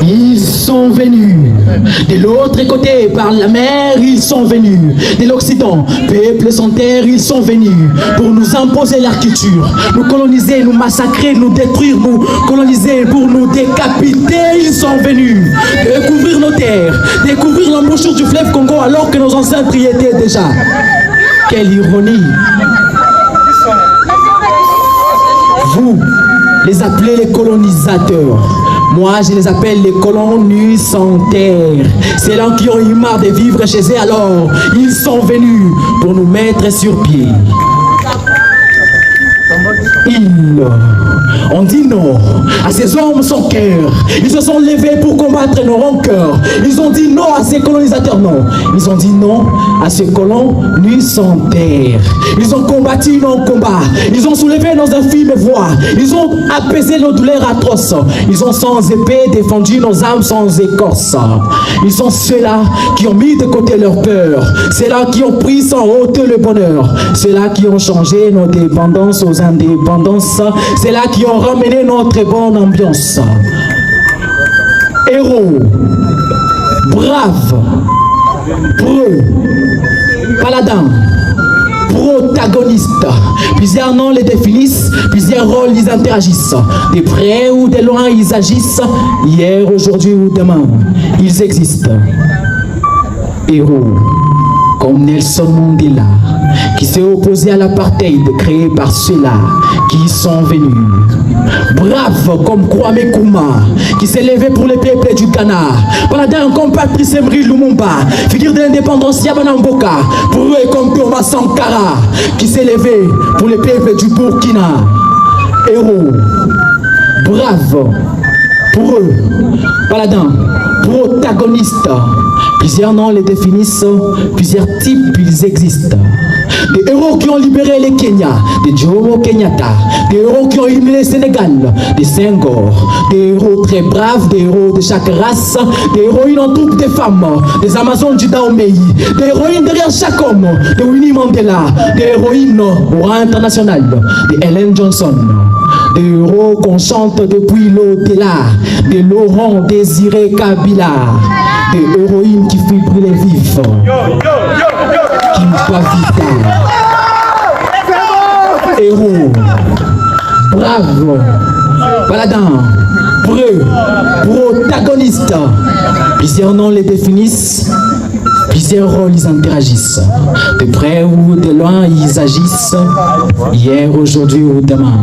Ils sont venus de l'autre côté par la mer, ils sont venus de l'Occident, peuple sans terre, ils sont venus pour nous imposer leur culture, nous coloniser, nous massacrer, nous détruire, nous coloniser pour nous décapiter. Ils sont venus découvrir nos terres, découvrir l'embouchure du fleuve Congo alors que nos ancêtres y étaient déjà. Quelle ironie! Vous les appelez les colonisateurs. Moi, je les appelle les colons nus sans terre. C'est là qui ont eu marre de vivre chez eux, alors ils sont venus pour nous mettre sur pied. Ils ont dit non à ces hommes sans cœur. Ils se sont levés pour combattre nos rancœurs. Ils ont dit non à ces colonisateurs, non. Ils ont dit non à ces colons nus sans terre. Ils ont combattu nos combats. Ils ont soulevé nos infimes voix. Ils ont apaisé nos douleurs atroces. Ils ont sans épée défendu nos âmes sans écorce. Ils sont ceux-là qui ont mis de côté leur peur. Ceux-là qui ont pris sans honte le bonheur. Ceux-là qui ont changé nos dépendances aux indépendances. C'est là qui ont ramené notre bonne ambiance. Héros, braves, preux, paladins, protagonistes. Plusieurs noms les définissent, plusieurs rôles ils interagissent. De près ou de loin ils agissent. Hier, aujourd'hui ou demain, ils existent. Héros, comme Nelson Mandela, qui s'est opposé à l'apartheid créé par ceux-là qui sont venus. Brave comme Kwame Nkrumah, qui s'est levé pour les peuples du Ghana. Paladin comme Patrice Emery Lumumba, figure de l'indépendance Yabana Mboka. Pour eux comme Thomas Sankara, qui s'est levé pour les peuples du Burkina. Héros, brave, pour eux, paladin, protagoniste. Plusieurs noms les définissent, plusieurs types ils existent. Des héros qui ont libéré les Kenya, des Jomo Kenyatta, des héros qui ont éliminé le Sénégal, des Senghor, des héros très braves, des héros de chaque race, des héroïnes en troupe des femmes, des Amazones du Dahomey, des héroïnes derrière chaque homme, de Winnie Mandela, des héroïnes au rang international, de Ellen Johnson, des héros qu'on chante depuis l'au-delà, de Laurent Désiré Kabila, des héroïnes qui fibrent les vifs, qui ne pas vital. Héros, brave, paladin, preux, protagoniste. Plusieurs noms les définissent, plusieurs rôles ils interagissent. De près ou de loin ils agissent, hier, aujourd'hui ou demain.